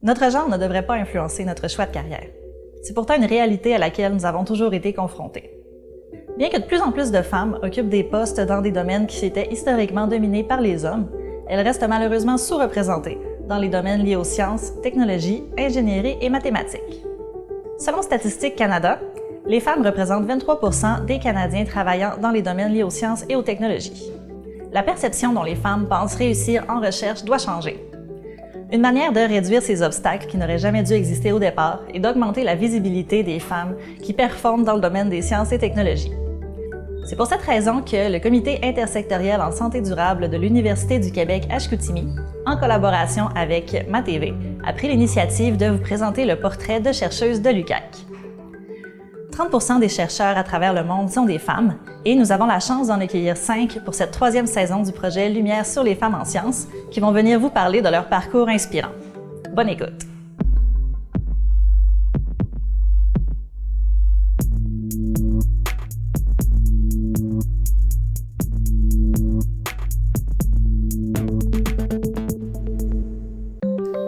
Notre genre ne devrait pas influencer notre choix de carrière. C'est pourtant une réalité à laquelle nous avons toujours été confrontés. Bien que de plus en plus de femmes occupent des postes dans des domaines qui étaient historiquement dominés par les hommes, elles restent malheureusement sous-représentées dans les domaines liés aux sciences, technologies, ingénierie et mathématiques. Selon Statistique Canada, les femmes représentent 23% des Canadiens travaillant dans les domaines liés aux sciences et aux technologies. La perception dont les femmes pensent réussir en recherche doit changer. Une manière de réduire ces obstacles qui n'auraient jamais dû exister au départ est d'augmenter la visibilité des femmes qui performent dans le domaine des sciences et technologies. C'est pour cette raison que le Comité intersectoriel en santé durable de l'Université du Québec à Chicoutimi, en collaboration avec MaTV, a pris l'initiative de vous présenter le portrait de chercheuses de l'UQAC. 30% des chercheurs à travers le monde sont des femmes et nous avons la chance d'en accueillir 5 pour cette 3e saison du projet Lumière sur les femmes en sciences qui vont venir vous parler de leur parcours inspirant. Bonne écoute!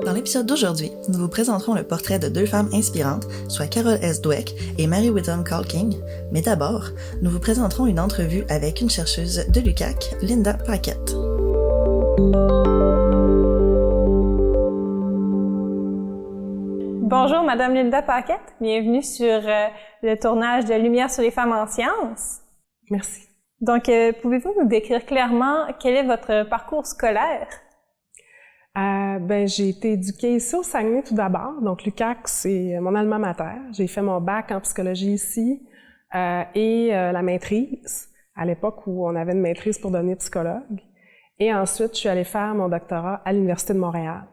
Dans l'épisode d'aujourd'hui, nous vous présenterons le portrait de 2 femmes inspirantes, soit Carol S. Dweck et Mary Whittam Calking, mais d'abord, nous vous présenterons une entrevue avec une chercheuse de l'UQAC, Linda Paquette. Bonjour, Madame Linda Paquette. Bienvenue sur le tournage de Lumière sur les femmes en sciences. Merci. Donc, pouvez-vous nous décrire clairement quel est votre parcours scolaire? J'ai été éduquée ici au Saguenay tout d'abord. Donc, l'UQAC, c'est mon alma mater. J'ai fait mon bac en psychologie ici et la maîtrise, à l'époque où on avait une maîtrise pour devenir psychologue. Et ensuite, je suis allée faire mon doctorat à l'Université de Montréal.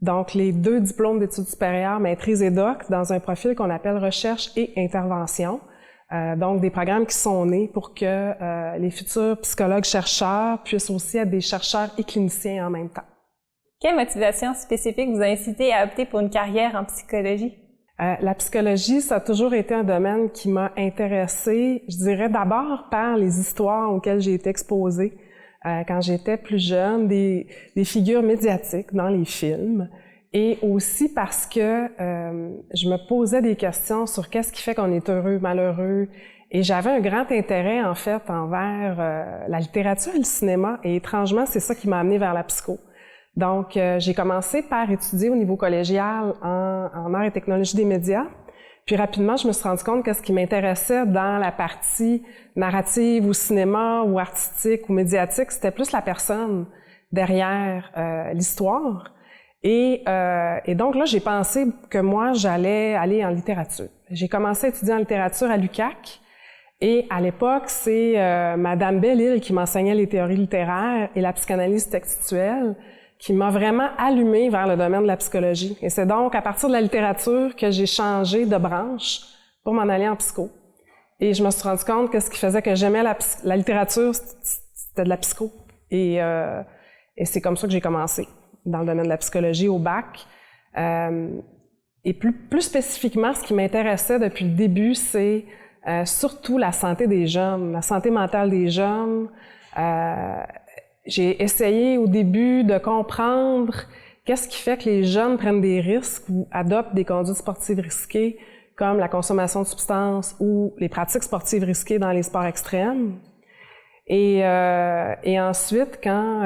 Donc, les 2 diplômes d'études supérieures, maîtrise et doc, dans un profil qu'on appelle recherche et intervention. Donc, des programmes qui sont nés pour que les futurs psychologues-chercheurs puissent aussi être des chercheurs et cliniciens en même temps. Quelle motivation spécifique vous a incité à opter pour une carrière en psychologie? La psychologie, ça a toujours été un domaine qui m'a intéressée, je dirais d'abord par les histoires auxquelles j'ai été exposée quand j'étais plus jeune, des figures médiatiques dans les films, et aussi parce que je me posais des questions sur qu'est-ce qui fait qu'on est heureux, malheureux, et j'avais un grand intérêt en fait envers la littérature et le cinéma, et étrangement, c'est ça qui m'a amenée vers la psycho. Donc, j'ai commencé par étudier au niveau collégial en arts et technologies des médias. Puis rapidement, je me suis rendu compte que ce qui m'intéressait dans la partie narrative ou cinéma ou artistique ou médiatique, c'était plus la personne derrière l'histoire. Et donc là, j'ai pensé que moi, j'allais aller en littérature. J'ai commencé à étudier en littérature à l'UQAC. Et à l'époque, c'est Madame Belle-Île qui m'enseignait les théories littéraires et la psychanalyse textuelle, qui m'a vraiment allumée vers le domaine de la psychologie. Et c'est donc à partir de la littérature que j'ai changé de branche pour m'en aller en psycho. Et je me suis rendu compte que ce qui faisait que j'aimais la littérature, c'était de la psycho. Et c'est comme ça que j'ai commencé dans le domaine de la psychologie au bac. Et plus spécifiquement, ce qui m'intéressait depuis le début, c'est surtout la santé des jeunes, la santé mentale des jeunes. J'ai essayé au début de comprendre qu'est-ce qui fait que les jeunes prennent des risques ou adoptent des conduites sportives risquées, comme la consommation de substances ou les pratiques sportives risquées dans les sports extrêmes. Et ensuite, quand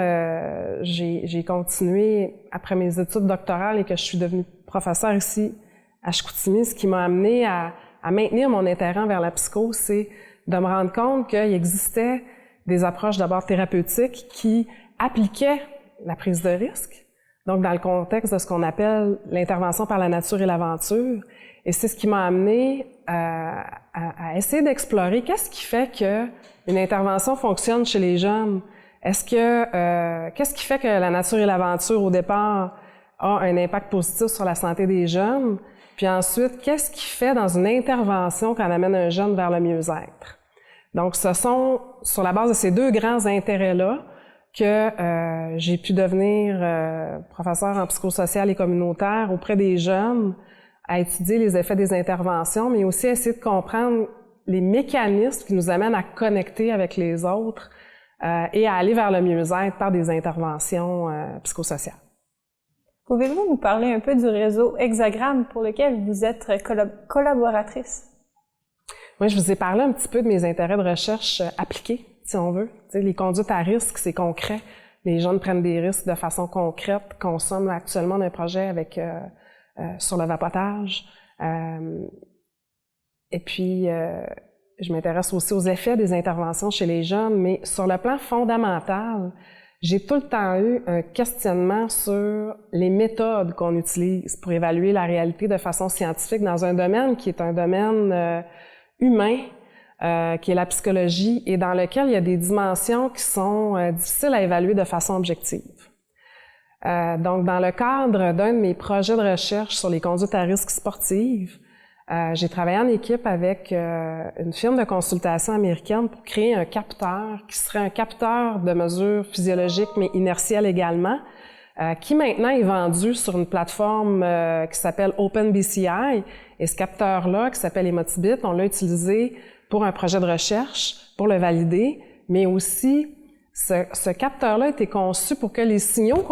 j'ai continué après mes études doctorales et que je suis devenue professeure ici à Chicoutimi, ce qui m'a amenée à maintenir mon intérêt vers la psycho, c'est de me rendre compte qu'il existait des approches d'abord thérapeutiques qui appliquaient la prise de risque, donc dans le contexte de ce qu'on appelle l'intervention par la nature et l'aventure. Et c'est ce qui m'a amené à essayer d'explorer qu'est-ce qui fait qu'une intervention fonctionne chez les jeunes. Qu'est-ce qui fait que la nature et l'aventure, au départ, a un impact positif sur la santé des jeunes? Puis ensuite, qu'est-ce qui fait dans une intervention qu'on amène un jeune vers le mieux-être? Donc, ce sont sur la base de ces 2 grands intérêts-là que j'ai pu devenir professeur en psychosocial et communautaire auprès des jeunes, à étudier les effets des interventions, mais aussi à essayer de comprendre les mécanismes qui nous amènent à connecter avec les autres et à aller vers le mieux-être par des interventions psychosociales. Pouvez-vous nous parler un peu du réseau Hexagramme pour lequel vous êtes collaboratrice? Moi, je vous ai parlé un petit peu de mes intérêts de recherche appliqués, si on veut. Tu sais, les conduites à risque, c'est concret. Les jeunes prennent des risques de façon concrète, consomment actuellement un projet avec sur le vapotage. Et puis, je m'intéresse aussi aux effets des interventions chez les jeunes, mais sur le plan fondamental, j'ai tout le temps eu un questionnement sur les méthodes qu'on utilise pour évaluer la réalité de façon scientifique dans un domaine qui est un domaine humain, qui est la psychologie, et dans lequel il y a des dimensions qui sont difficiles à évaluer de façon objective. Donc, dans le cadre d'un de mes projets de recherche sur les conduites à risque sportives, j'ai travaillé en équipe avec une firme de consultation américaine pour créer un capteur qui serait un capteur de mesures physiologiques, mais inertielles également, qui maintenant est vendu sur une plateforme qui s'appelle OpenBCI. Et ce capteur-là, qui s'appelle Emotibit, on l'a utilisé pour un projet de recherche, pour le valider, mais aussi ce capteur-là a été conçu pour que les signaux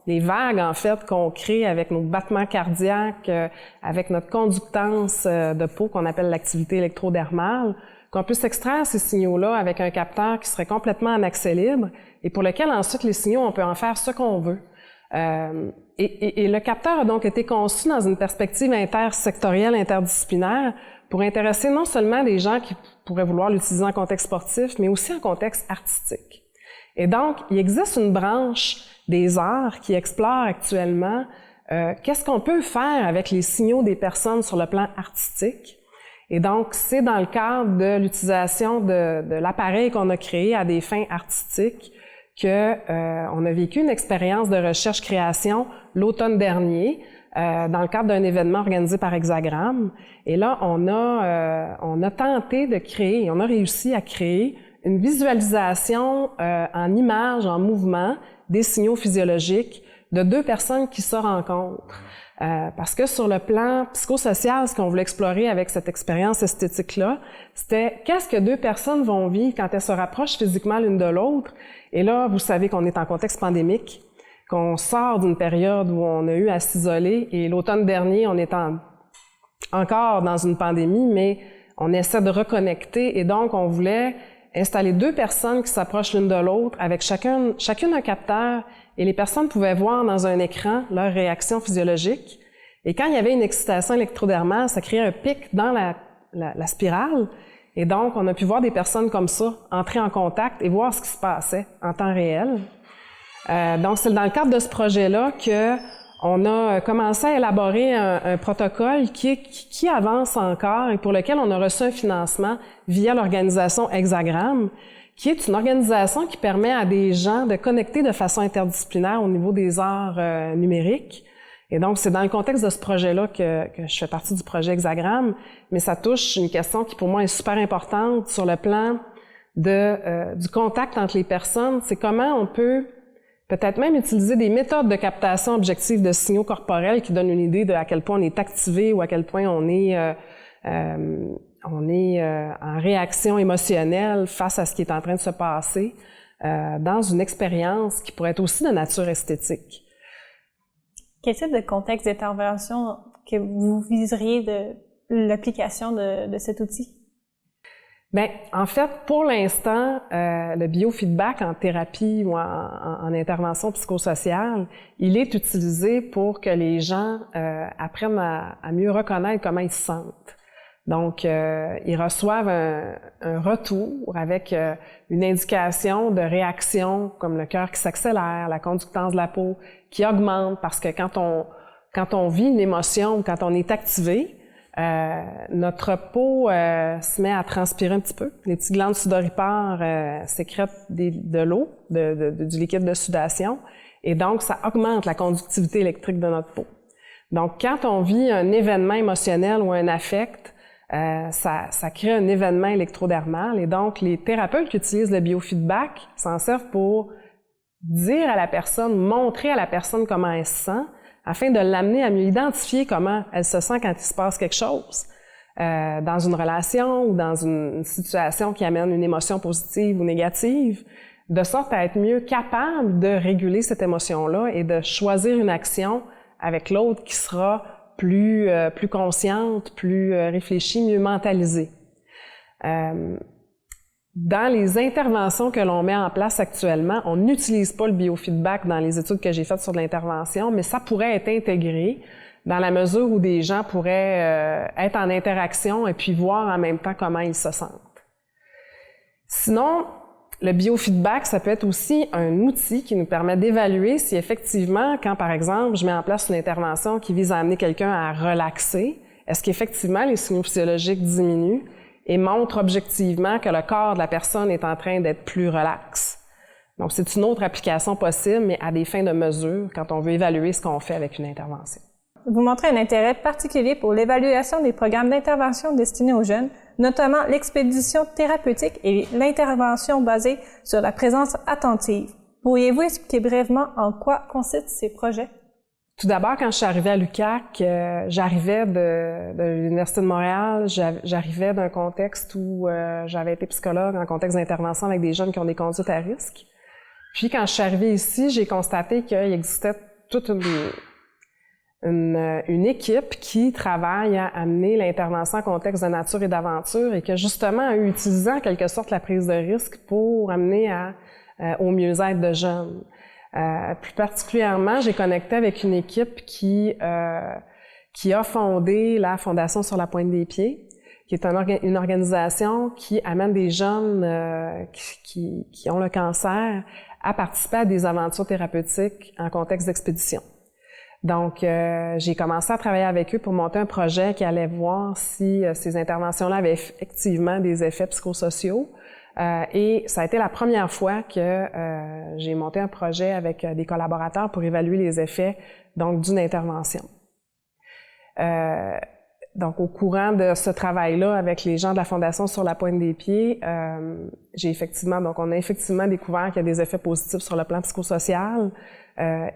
les vagues, en fait, qu'on crée avec nos battements cardiaques, avec notre conductance de peau qu'on appelle l'activité électrodermale, qu'on puisse extraire ces signaux-là avec un capteur qui serait complètement en accès libre et pour lequel ensuite les signaux, on peut en faire ce qu'on veut. Et le capteur a donc été conçu dans une perspective intersectorielle, interdisciplinaire, pour intéresser non seulement des gens qui pourraient vouloir l'utiliser en contexte sportif, mais aussi en contexte artistique. Et donc, il existe une branche des arts qui explore actuellement qu'est-ce qu'on peut faire avec les signaux des personnes sur le plan artistique. Et donc, c'est dans le cadre de l'utilisation de l'appareil qu'on a créé à des fins artistiques que on a vécu une expérience de recherche-création l'automne dernier dans le cadre d'un événement organisé par Hexagramme. Et là, on a tenté de créer, on a réussi à créer une visualisation en images, en mouvement, des signaux physiologiques de deux personnes qui se rencontrent. Parce que sur le plan psychosocial, ce qu'on voulait explorer avec cette expérience esthétique-là, c'était qu'est-ce que deux personnes vont vivre quand elles se rapprochent physiquement l'une de l'autre. Et là, vous savez qu'on est en contexte pandémique, qu'on sort d'une période où on a eu à s'isoler, et l'automne dernier, on est encore dans une pandémie, mais on essaie de reconnecter, et donc on voulait installer deux personnes qui s'approchent l'une de l'autre avec chacune un capteur, et les personnes pouvaient voir dans un écran leur réaction physiologique. Et quand il y avait une excitation électrodermale, ça créait un pic dans la spirale. Et donc, on a pu voir des personnes comme ça entrer en contact et voir ce qui se passait en temps réel. Donc, c'est dans le cadre de ce projet-là que on a commencé à élaborer un protocole qui avance encore et pour lequel on a reçu un financement via l'organisation Hexagramme, qui est une organisation qui permet à des gens de connecter de façon interdisciplinaire au niveau des arts numériques. Et donc, c'est dans le contexte de ce projet-là que je fais partie du projet Hexagramme, mais ça touche une question qui, pour moi, est super importante sur le plan du contact entre les personnes. C'est comment on peut peut-être même utiliser des méthodes de captation objective de signaux corporels qui donnent une idée de à quel point on est activé ou à quel point on est en réaction émotionnelle face à ce qui est en train de se passer dans une expérience qui pourrait être aussi de nature esthétique. Quel type de contexte d'intervention que vous viseriez de l'application de cet outil? Bien, en fait, pour l'instant, le biofeedback en thérapie ou en intervention psychosociale, il est utilisé pour que les gens apprennent à mieux reconnaître comment ils se sentent. Donc, ils reçoivent un retour avec une indication de réaction comme le cœur qui s'accélère, la conductance de la peau qui augmente parce que quand on vit une émotion ou quand on est activé, notre peau se met à transpirer un petit peu. Les petites glandes sudoripares sécrètent de l'eau, du liquide de sudation, et donc ça augmente la conductivité électrique de notre peau. Donc, quand on vit un événement émotionnel ou un affect, ça crée un événement électrodermal, et donc les thérapeutes qui utilisent le biofeedback s'en servent pour dire à la personne, montrer à la personne comment elle se sent, afin de l'amener à mieux identifier comment elle se sent quand il se passe quelque chose dans une relation ou dans une situation qui amène une émotion positive ou négative. de sorte à être mieux capable de réguler cette émotion-là et de choisir une action avec l'autre qui sera plus consciente, plus réfléchie, mieux mentalisée. Dans les interventions que l'on met en place actuellement, on n'utilise pas le biofeedback dans les études que j'ai faites sur l'intervention, mais ça pourrait être intégré dans la mesure où des gens pourraient être en interaction et puis voir en même temps comment ils se sentent. Sinon, le biofeedback, ça peut être aussi un outil qui nous permet d'évaluer si effectivement, quand par exemple, je mets en place une intervention qui vise à amener quelqu'un à relaxer, est-ce qu'effectivement les signaux physiologiques diminuent et montrent objectivement que le corps de la personne est en train d'être plus relax. Donc, c'est une autre application possible, mais à des fins de mesure, quand on veut évaluer ce qu'on fait avec une intervention. Vous montrez un intérêt particulier pour l'évaluation des programmes d'intervention destinés aux jeunes, notamment l'expédition thérapeutique et l'intervention basée sur la présence attentive. Pourriez-vous expliquer brièvement en quoi consistent ces projets? Tout d'abord, quand je suis arrivée à l'UQAC, j'arrivais de l'Université de Montréal, j'arrivais d'un contexte où j'avais été psychologue en contexte d'intervention avec des jeunes qui ont des conduites à risque. Puis quand je suis arrivée ici, j'ai constaté qu'il existait toute une équipe qui travaille à amener l'intervention en contexte de nature et d'aventure et que justement a utilisé en quelque sorte la prise de risque pour amener au mieux-être de jeunes. Plus particulièrement, j'ai connecté avec une équipe qui a fondé la Fondation sur la pointe des pieds, qui est une organisation qui amène des jeunes qui ont le cancer à participer à des aventures thérapeutiques en contexte d'expédition. Donc, j'ai commencé à travailler avec eux pour monter un projet qui allait voir si ces interventions-là avaient effectivement des effets psychosociaux. Et ça a été la première fois que j'ai monté un projet avec des collaborateurs pour évaluer les effets donc d'une intervention. Donc, au courant de ce travail-là avec les gens de la Fondation sur la pointe des pieds, on a effectivement découvert qu'il y a des effets positifs sur le plan psychosocial.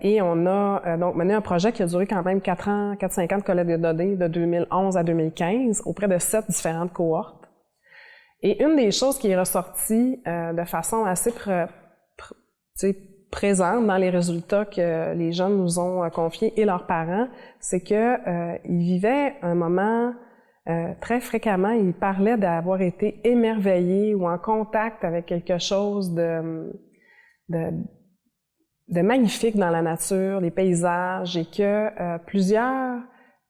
Et on a donc mené un projet qui a duré quand même 4-5 ans de collecte de données de 2011 à 2015 auprès de 7 différentes cohortes. Et une des choses qui est ressortie de façon assez présente dans les résultats que les jeunes nous ont confiés et leurs parents, c'est que ils vivaient un moment très fréquemment, ils parlaient d'avoir été émerveillés ou en contact avec quelque chose de magnifique dans la nature, les paysages, et que plusieurs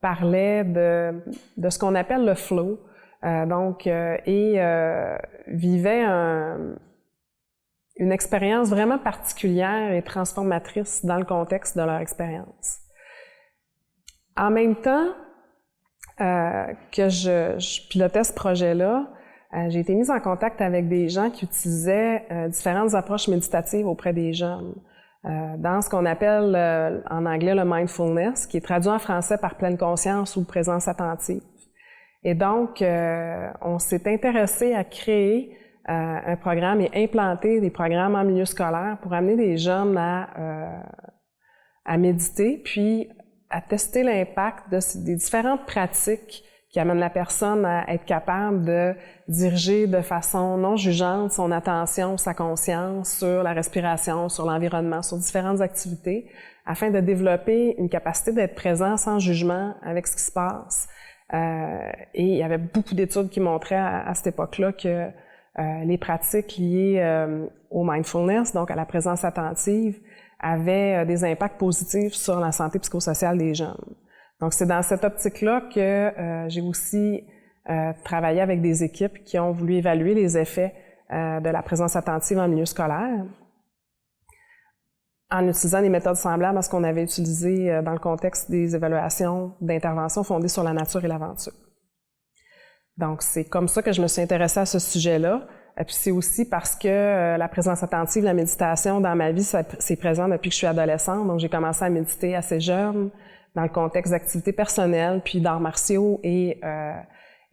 parlaient de ce qu'on appelle le flow. Vivaient une expérience vraiment particulière et transformatrice dans le contexte de leur expérience. En même temps que je pilotais ce projet-là, j'ai été mise en contact avec des gens qui utilisaient différentes approches méditatives auprès des jeunes. Dans ce qu'on appelle en anglais le mindfulness, qui est traduit en français par pleine conscience ou présence attentive. Et donc, on s'est intéressé à créer un programme et implanter des programmes en milieu scolaire pour amener des jeunes à méditer, puis à tester l'impact des différentes pratiques qui amènent la personne à être capable de diriger de façon non jugeante son attention, sa conscience sur la respiration, sur l'environnement, sur différentes activités, afin de développer une capacité d'être présent sans jugement avec ce qui se passe. Et il y avait beaucoup d'études qui montraient à cette époque-là que les pratiques liées au mindfulness, donc à la présence attentive, avaient des impacts positifs sur la santé psychosociale des jeunes. Donc c'est dans cette optique-là que j'ai aussi travaillé avec des équipes qui ont voulu évaluer les effets de la présence attentive en milieu scolaire, en utilisant des méthodes semblables à ce qu'on avait utilisé dans le contexte des évaluations d'intervention fondées sur la nature et l'aventure. Donc, c'est comme ça que je me suis intéressée à ce sujet-là. Et puis, c'est aussi parce que la présence attentive, la méditation dans ma vie, c'est présent depuis que je suis adolescente. Donc, j'ai commencé à méditer assez jeune dans le contexte d'activités personnelles, puis d'arts martiaux. Et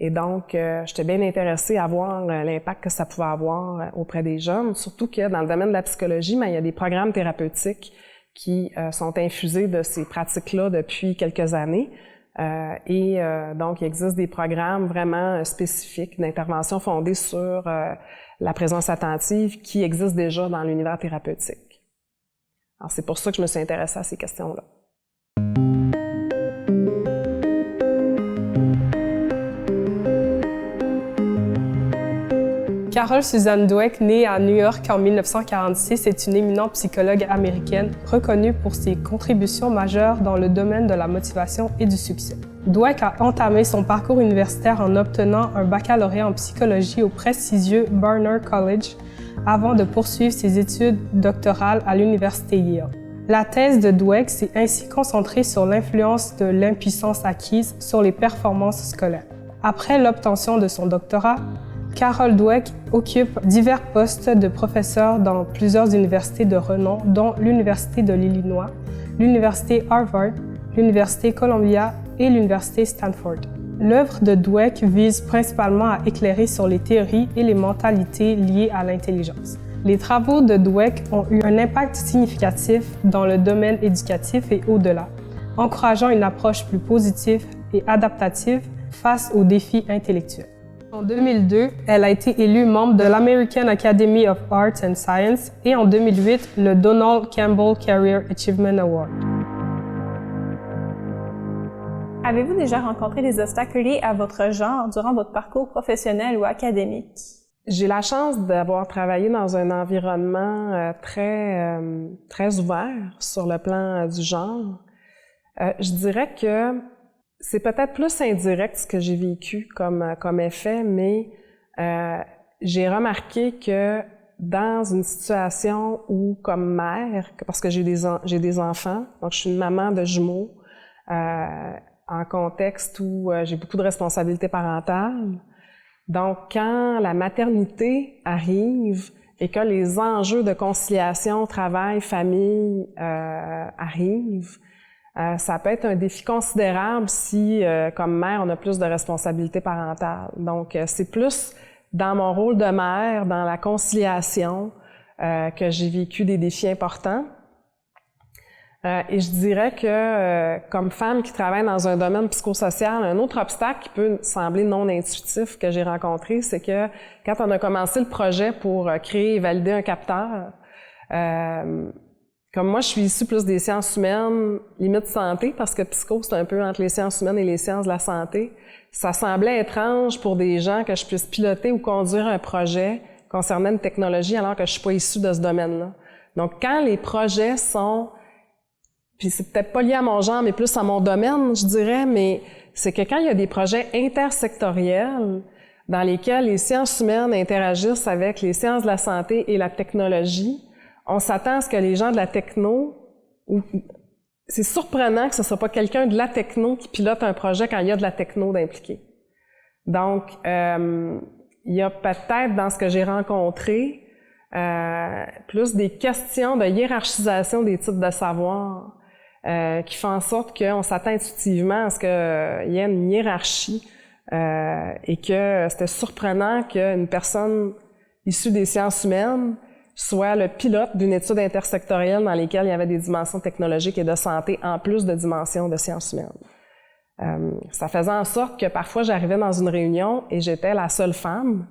donc, j'étais bien intéressée à voir l'impact que ça pouvait avoir auprès des jeunes, surtout que dans le domaine de la psychologie, il y a des programmes thérapeutiques qui sont infusés de ces pratiques-là depuis quelques années. Donc, il existe des programmes vraiment spécifiques d'intervention fondés sur la présence attentive qui existent déjà dans l'univers thérapeutique. Alors, c'est pour ça que je me suis intéressée à ces questions-là. Carol Suzanne Dweck, née à New York en 1946, est une éminente psychologue américaine reconnue pour ses contributions majeures dans le domaine de la motivation et du succès. Dweck a entamé son parcours universitaire en obtenant un baccalauréat en psychologie au prestigieux Barnard College avant de poursuivre ses études doctorales à l'université Yale. La thèse de Dweck s'est ainsi concentrée sur l'influence de l'impuissance acquise sur les performances scolaires. Après l'obtention de son doctorat, Carol Dweck occupe divers postes de professeur dans plusieurs universités de renom, dont l'Université de l'Illinois, l'Université Harvard, l'Université Columbia et l'Université Stanford. L'œuvre de Dweck vise principalement à éclairer sur les théories et les mentalités liées à l'intelligence. Les travaux de Dweck ont eu un impact significatif dans le domaine éducatif et au-delà, encourageant une approche plus positive et adaptative face aux défis intellectuels. En 2002, elle a été élue membre de l'American Academy of Arts and Science et en 2008, le Donald Campbell Career Achievement Award. Avez-vous déjà rencontré des obstacles liés à votre genre durant votre parcours professionnel ou académique? J'ai la chance d'avoir travaillé dans un environnement très ouvert sur le plan du genre. Je dirais que c'est peut-être plus indirect ce que j'ai vécu comme effet, mais j'ai remarqué que dans une situation où, comme mère, parce que j'ai des enfants, donc je suis une maman de jumeaux, en contexte où j'ai beaucoup de responsabilités parentales, donc quand la maternité arrive et que les enjeux de conciliation, travail, famille arrivent, ça peut être un défi considérable si, comme mère, on a plus de responsabilités parentales. Donc, c'est plus dans mon rôle de mère, dans la conciliation, que j'ai vécu des défis importants. Et je dirais que, comme femme qui travaille dans un domaine psychosocial, un autre obstacle qui peut sembler non intuitif que j'ai rencontré, c'est que quand on a commencé le projet pour créer et valider un capteur, comme moi, je suis issue plus des sciences humaines, limite santé, parce que psycho, c'est un peu entre les sciences humaines et les sciences de la santé. Ça semblait étrange pour des gens que je puisse piloter ou conduire un projet concernant une technologie alors que je suis pas issue de ce domaine-là. Donc, quand les projets sont, puis c'est peut-être pas lié à mon genre, mais plus à mon domaine, je dirais, mais c'est que quand il y a des projets intersectoriels dans lesquels les sciences humaines interagissent avec les sciences de la santé et la technologie, on s'attend à ce que les gens de la techno, c'est surprenant que ce soit pas quelqu'un de la techno qui pilote un projet quand il y a de la techno d'impliqué. Donc, il y a peut-être dans ce que j'ai rencontré plus des questions de hiérarchisation des types de savoir qui font en sorte qu'on s'attend intuitivement à ce qu'il y ait une hiérarchie et que c'était surprenant qu'une personne issue des sciences humaines soit le pilote d'une étude intersectorielle dans laquelle il y avait des dimensions technologiques et de santé en plus de dimensions de sciences humaines. Ça faisait en sorte que parfois j'arrivais dans une réunion et j'étais la seule femme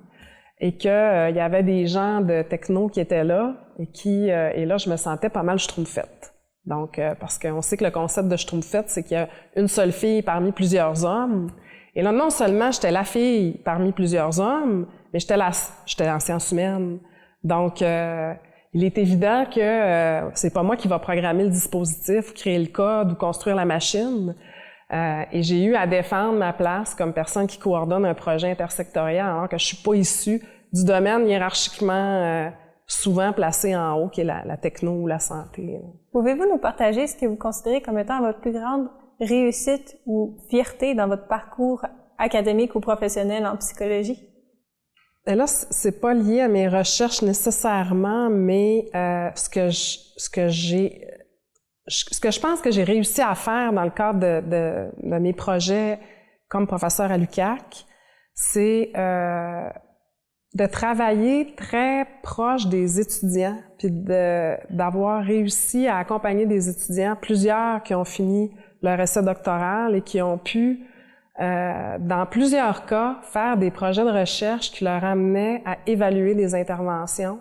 et qu'il y avait des gens de techno qui étaient là et là je me sentais pas mal schtroumpfette. Donc parce qu'on sait que le concept de schtroumpfette, c'est qu'il y a une seule fille parmi plusieurs hommes. Et là, non seulement j'étais la fille parmi plusieurs hommes, mais j'étais en sciences humaines. Donc, il est évident que c'est pas moi qui va programmer le dispositif, créer le code ou construire la machine. Et j'ai eu à défendre ma place comme personne qui coordonne un projet intersectoriel alors que je suis pas issue du domaine hiérarchiquement souvent placé en haut, qui est la techno ou la santé. Pouvez-vous nous partager ce que vous considérez comme étant votre plus grande réussite ou fierté dans votre parcours académique ou professionnel en psychologie? Et là, c'est pas lié à mes recherches nécessairement, mais ce que je pense que j'ai réussi à faire dans le cadre de mes projets comme professeur à l'UQAC, c'est de travailler très proche des étudiants, puis d'avoir réussi à accompagner des étudiants, plusieurs qui ont fini leur essai doctoral et qui ont pu, dans plusieurs cas, faire des projets de recherche qui leur amenaient à évaluer des interventions,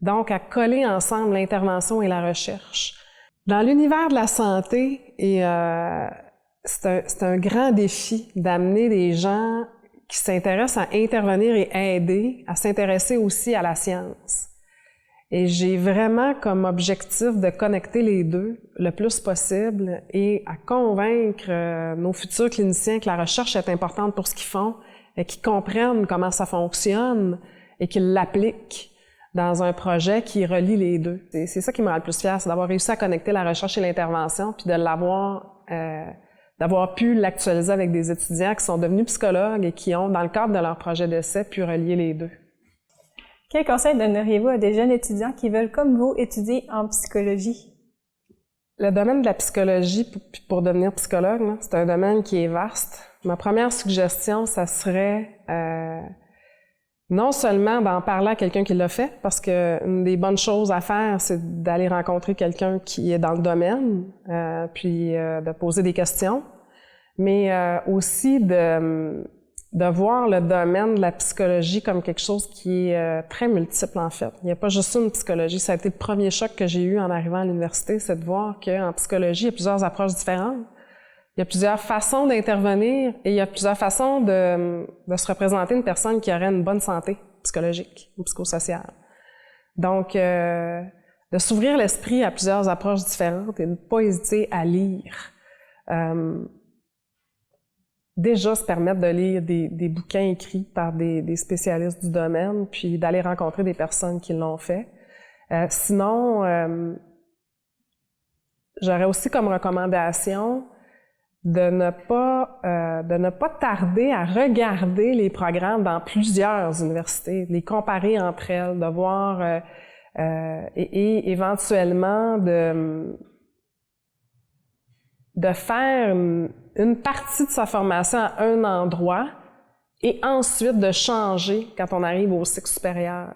donc à coller ensemble l'intervention et la recherche. Dans l'univers de la santé, c'est un grand défi d'amener des gens qui s'intéressent à intervenir et aider, à s'intéresser aussi à la science. Et j'ai vraiment comme objectif de connecter les deux le plus possible et à convaincre nos futurs cliniciens que la recherche est importante pour ce qu'ils font et qu'ils comprennent comment ça fonctionne et qu'ils l'appliquent dans un projet qui relie les deux. C'est ça qui me rend le plus fière, c'est d'avoir réussi à connecter la recherche et l'intervention, puis de d'avoir pu l'actualiser avec des étudiants qui sont devenus psychologues et qui ont, dans le cadre de leur projet d'essai, pu relier les deux. Quel conseil donneriez-vous à des jeunes étudiants qui veulent, comme vous, étudier en psychologie? Le domaine de la psychologie, pour devenir psychologue, c'est un domaine qui est vaste. Ma première suggestion, ça serait non seulement d'en parler à quelqu'un qui l'a fait, parce que une des bonnes choses à faire, c'est d'aller rencontrer quelqu'un qui est dans le domaine, puis de poser des questions, mais aussi de voir le domaine de la psychologie comme quelque chose qui est très multiple, en fait. Il n'y a pas juste une psychologie. Ça a été le premier choc que j'ai eu en arrivant à l'université, c'est de voir qu'en psychologie, il y a plusieurs approches différentes. Il y a plusieurs façons d'intervenir et il y a plusieurs façons de se représenter une personne qui aurait une bonne santé psychologique ou psychosociale. Donc, de s'ouvrir l'esprit à plusieurs approches différentes et de ne pas hésiter à lire. Déjà se permettre de lire des bouquins écrits par des spécialistes du domaine, puis d'aller rencontrer des personnes qui l'ont fait. Sinon, j'aurais aussi comme recommandation de ne pas tarder à regarder les programmes dans plusieurs universités, de les comparer entre elles, de voir et éventuellement de faire une partie de sa formation à un endroit et ensuite de changer quand on arrive au cycle supérieur.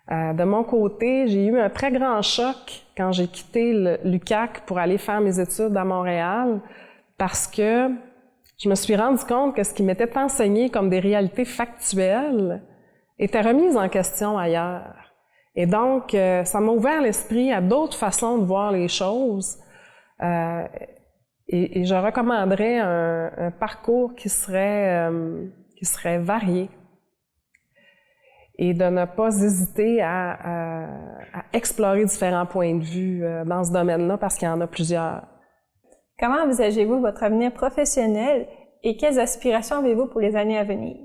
De mon côté, j'ai eu un très grand choc quand j'ai quitté l'UQAC pour aller faire mes études à Montréal parce que je me suis rendu compte que ce qui m'était enseigné comme des réalités factuelles était remis en question ailleurs. Et donc, ça m'a ouvert l'esprit à d'autres façons de voir les choses. Et je recommanderais un parcours qui serait varié et de ne pas hésiter à explorer différents points de vue dans ce domaine-là parce qu'il y en a plusieurs. Comment envisagez-vous votre avenir professionnel et quelles aspirations avez-vous pour les années à venir?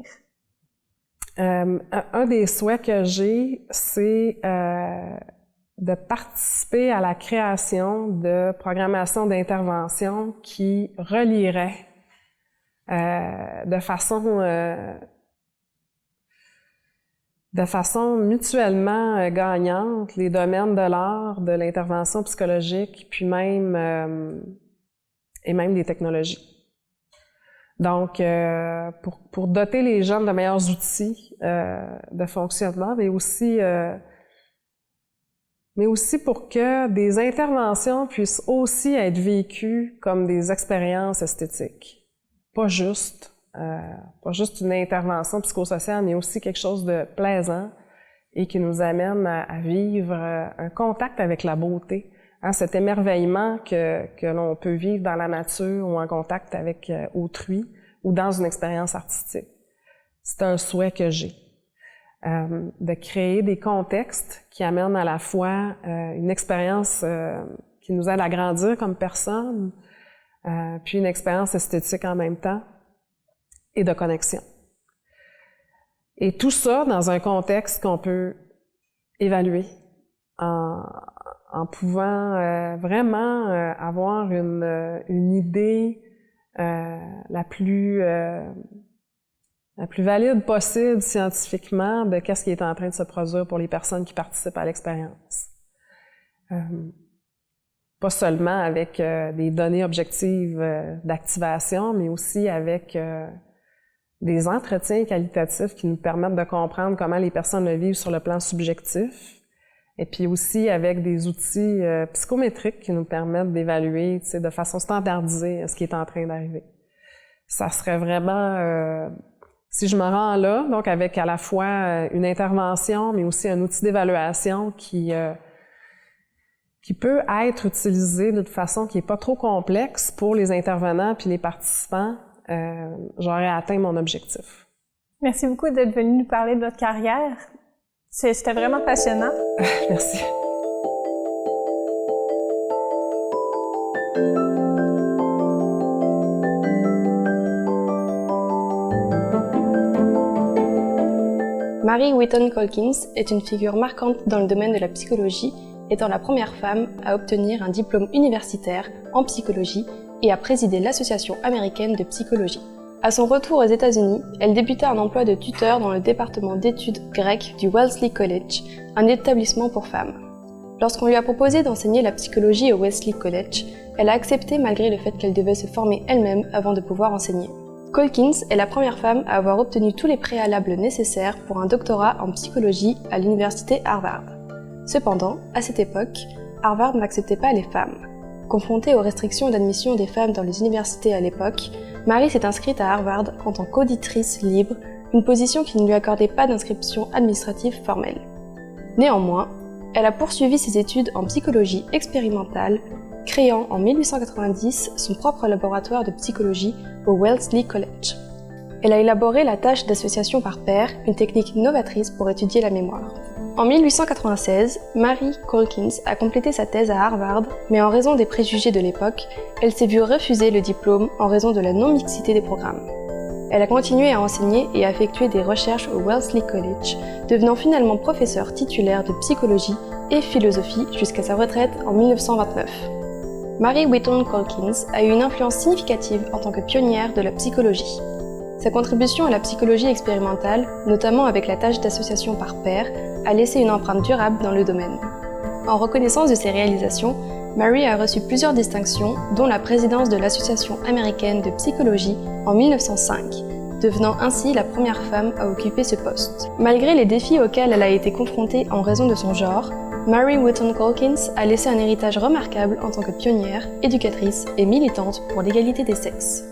Un des souhaits que j'ai, c'est de participer à la création de programmation d'intervention qui relierait de façon mutuellement gagnante les domaines de l'art, de l'intervention psychologique, puis même des technologies. Donc, pour doter les jeunes de meilleurs outils de fonctionnement, mais aussi pour que des interventions puissent aussi être vécues comme des expériences esthétiques. Pas juste une intervention psychosociale, mais aussi quelque chose de plaisant et qui nous amène à vivre un contact avec la beauté. Hein, cet émerveillement que l'on peut vivre dans la nature ou en contact avec autrui ou dans une expérience artistique. C'est un souhait que j'ai. De créer des contextes qui amènent à la fois une expérience qui nous aide à grandir comme personne, puis une expérience esthétique en même temps et de connexion. Et tout ça dans un contexte qu'on peut évaluer en pouvant vraiment avoir une idée la plus valide possible scientifiquement de qu'est-ce qui est en train de se produire pour les personnes qui participent à l'expérience. Pas seulement avec des données objectives d'activation, mais aussi avec des entretiens qualitatifs qui nous permettent de comprendre comment les personnes le vivent sur le plan subjectif Et puis aussi avec des outils psychométriques qui nous permettent d'évaluer de façon standardisée ce qui est en train d'arriver. Ça serait vraiment, si je me rends là, donc avec à la fois une intervention, mais aussi un outil d'évaluation qui peut être utilisé de façon qui n'est pas trop complexe pour les intervenants puis les participants, j'aurais atteint mon objectif. Merci beaucoup d'être venu nous parler de votre carrière. C'était vraiment passionnant. Merci. Mary Wheaton Calkins est une figure marquante dans le domaine de la psychologie, étant la première femme à obtenir un diplôme universitaire en psychologie et à présider l'Association américaine de psychologie. À son retour aux États-Unis, elle débuta un emploi de tuteur dans le département d'études grecques du Wellesley College, un établissement pour femmes. Lorsqu'on lui a proposé d'enseigner la psychologie au Wellesley College, elle a accepté malgré le fait qu'elle devait se former elle-même avant de pouvoir enseigner. Calkins est la première femme à avoir obtenu tous les préalables nécessaires pour un doctorat en psychologie à l'université Harvard. Cependant, à cette époque, Harvard n'acceptait pas les femmes. Confrontée aux restrictions d'admission des femmes dans les universités à l'époque, Mary s'est inscrite à Harvard en tant qu'auditrice libre, une position qui ne lui accordait pas d'inscription administrative formelle. Néanmoins, elle a poursuivi ses études en psychologie expérimentale, créant en 1890 son propre laboratoire de psychologie au Wellesley College. Elle a élaboré la tâche d'association par pairs, une technique novatrice pour étudier la mémoire. En 1896, Mary Calkins a complété sa thèse à Harvard, mais en raison des préjugés de l'époque, elle s'est vue refuser le diplôme en raison de la non-mixité des programmes. Elle a continué à enseigner et à effectuer des recherches au Wellesley College, devenant finalement professeure titulaire de psychologie et philosophie jusqu'à sa retraite en 1929. Mary Wheaton Calkins a eu une influence significative en tant que pionnière de la psychologie. Sa contribution à la psychologie expérimentale, notamment avec la tâche d'association par pairs, a laissé une empreinte durable dans le domaine. En reconnaissance de ses réalisations, Mary a reçu plusieurs distinctions, dont la présidence de l'Association américaine de psychologie en 1905, devenant ainsi la première femme à occuper ce poste. Malgré les défis auxquels elle a été confrontée en raison de son genre, Mary Wheaton Calkins a laissé un héritage remarquable en tant que pionnière, éducatrice et militante pour l'égalité des sexes.